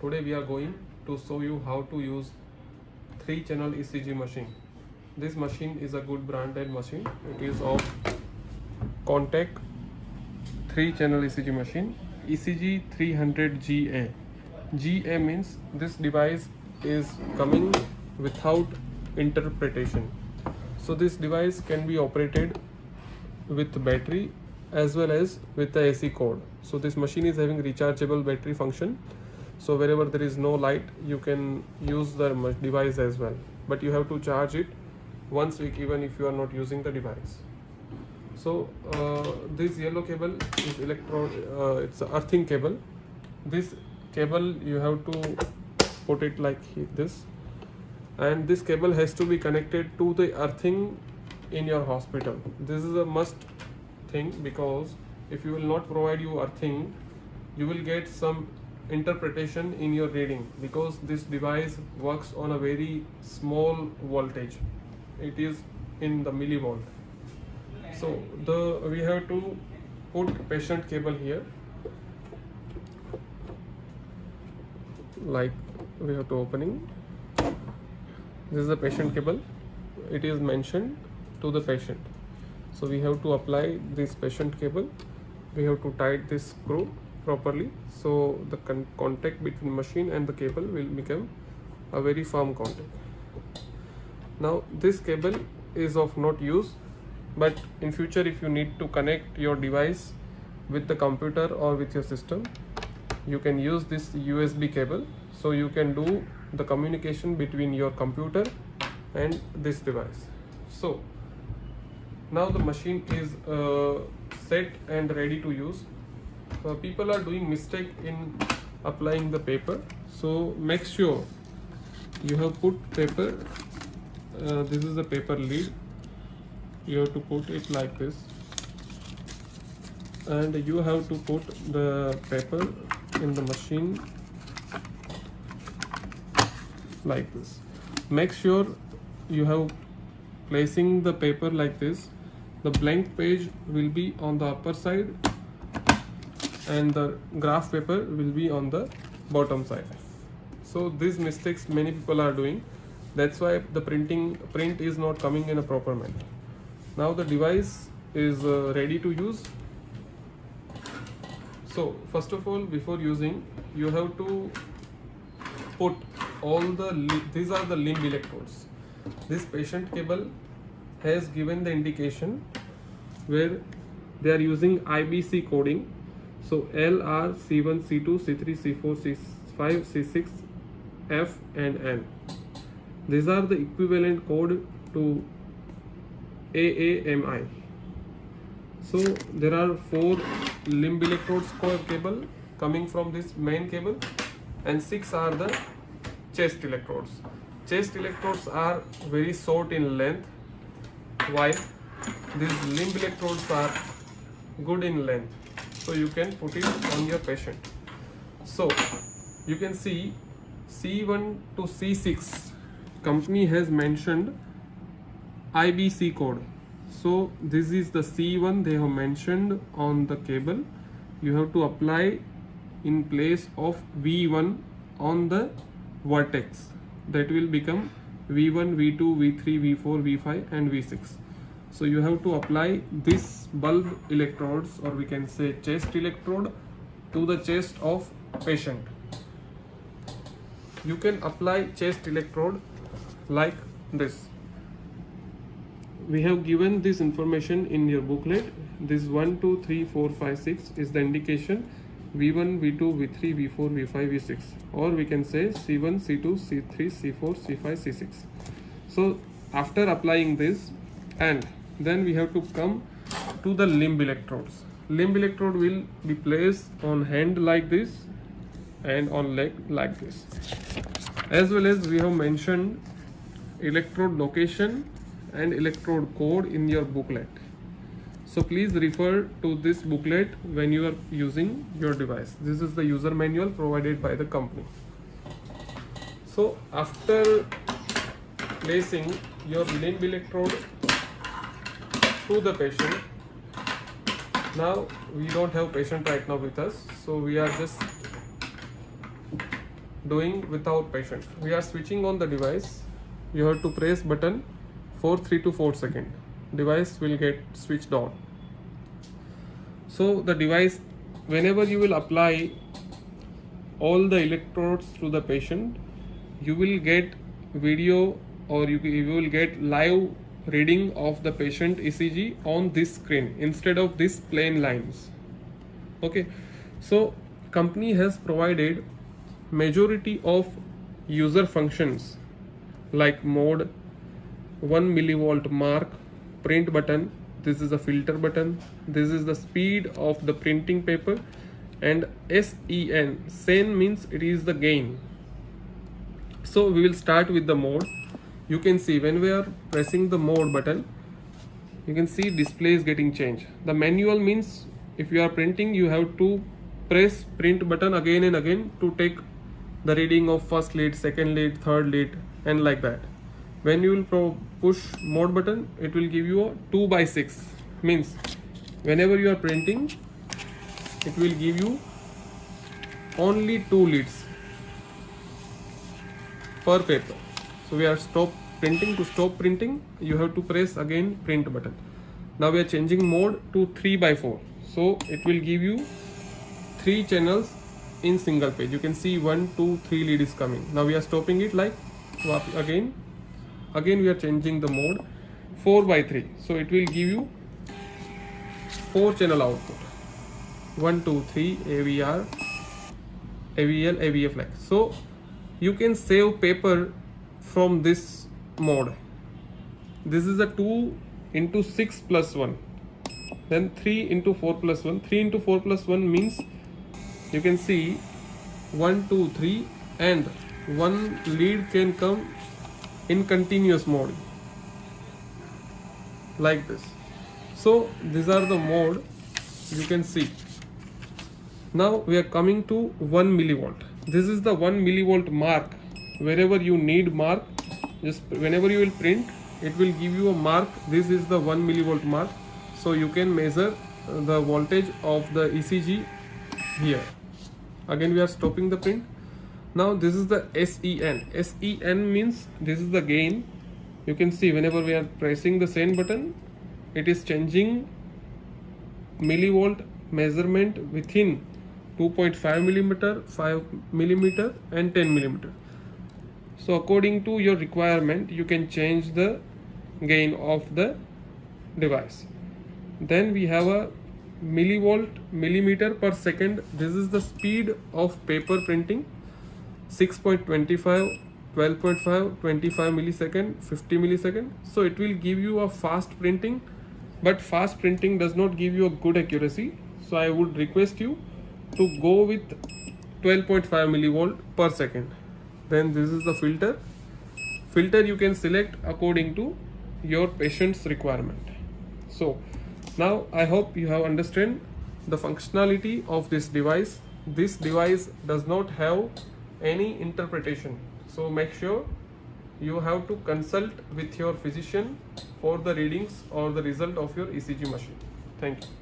Today we are going to show you how to use 3-channel ECG machine. This machine is a good branded machine. It is of contec 3-channel ECG machine, cms300ga. GA means this device is coming without interpretation. So this device can be operated with battery as well as with the AC cord. So this machine is having rechargeable battery function. So wherever there is no light, you can use the device as well. But you have to charge it once a week even if you are not using the device. So this yellow cable is it's an earthing cable. This cable you have to put it like this, and this cable has to be connected to the earthing in your hospital. This is a must thing, because if you will not provide you earthing, you will get some interpretation in your reading, because this device works on a very small voltage. It is in the millivolt. So we have to put patient cable here, like we have to opening. This is the patient cable. It is mentioned to the patient. So we have to apply this patient cable. We have to tight this screw properly, so the contact between machine and the cable will become a very firm contact. Now this cable is of not use, but in future if you need to connect your device with the computer or with your system, you can use this USB cable, so you can do the communication between your computer and this device. So now the machine is set and ready to use. People are doing mistake in applying the paper, so make sure you have put paper. This is the paper lead. You have to put it like this, and you have to put the paper in the machine like this. Make sure you have placing the paper like this. The blank page will be on the upper side and the graph paper will be on the bottom side. So these mistakes many people are doing. That's why the print is not coming in a proper manner. Now the device is ready to use. So first of all, before using, you have to put all these are the limb electrodes. This patient cable has given the indication where they are using IBC coding. So L, R, C1, C2, C3, C4, C5, C6, F and N. These are the equivalent code to AAMI. So there are 4 limb electrodes cable coming from this main cable, and 6 are the chest electrodes. Chest electrodes are very short in length, while these limb electrodes are good in length, so you can put it on your patient. So you can see C1 to C6 company has mentioned IBC code. So this is the C1 they have mentioned on the cable. You have to apply in place of V1 on the vertex. That will become V1, V2, V3, V4, V5 and V6. So you have to apply this bulb electrodes, or we can say chest electrode, to the chest of patient. You can apply chest electrode like this. We have given this information in your booklet. This 1, 2, 3, 4, 5, 6 is the indication V1, V2, V3, V4, V5, V6, or we can say C1, C2, C3, C4, C5, C6. So after applying this, and then we have to come to the limb electrodes. Limb electrode will be placed on hand like this and on leg like this. As well as we have mentioned electrode location and electrode code in your booklet. So please refer to this booklet when you are using your device. This is the user manual provided by the company. So after placing your limb electrode to the patient, now we don't have patient right now with us, so we are just doing without patient. We are switching on the device. You have to press button for 3 to 4 seconds. Device will get switched on. So the device, whenever you will apply all the electrodes to the patient, you will get video, or you will get live reading of the patient ECG on this screen instead of these plain lines. Okay, so company has provided majority of user functions like mode, 1 millivolt mark, print button, this is the filter button, this is the speed of the printing paper, and sen means it is the gain. So we will start with the mode. You can see when we are pressing the mode button, you can see display is getting changed. The manual means if you are printing, you have to press print button again and again to take the reading of first lead, second lead, third lead, and like that. When you will push mode button, it will give you a 2/6, means whenever you are printing, it will give you only 2 leads per paper. So we are stop printing. To stop printing, you have to press again print button. Now we are changing mode to 3/4. So it will give you 3 channels in single page. You can see 1, 2, 3 lead is coming. Now we are stopping it like again we are changing the mode 4/3. So it will give you 4 channel output, 1, 2, 3, AVR, AVL, AVF, like so. You can save paper from this mode. This is a 2 into 6 plus 1, then 3 into 4 plus 1. 3 into 4 plus 1 means you can see 1, 2, 3, and 1 lead can come in continuous mode like this. So these are the mode you can see. Now we are coming to 1 millivolt. This is the 1 millivolt mark. Wherever you need mark, just whenever you will print, it will give you a mark. This is the 1 millivolt mark. So you can measure the voltage of the ECG here. Again we are stopping the print. Now this is the SEN. SEN means this is the gain. You can see whenever we are pressing the send button, it is changing millivolt measurement within 2.5 millimeter, 5 millimeter, and 10 millimeter. So according to your requirement, you can change the gain of the device. Then we have a millivolt millimeter per second. This is the speed of paper printing. 6.25, 12.5, 25 millisecond, 50 millisecond. So it will give you a fast printing, but fast printing does not give you a good accuracy. So I would request you to go with 12.5 millivolt per second. Then this is the filter. Filter you can select according to your patient's requirement. So now I hope you have understood the functionality of this device. This device does not have any interpretation. So make sure you have to consult with your physician for the readings or the result of your ECG machine. Thank you.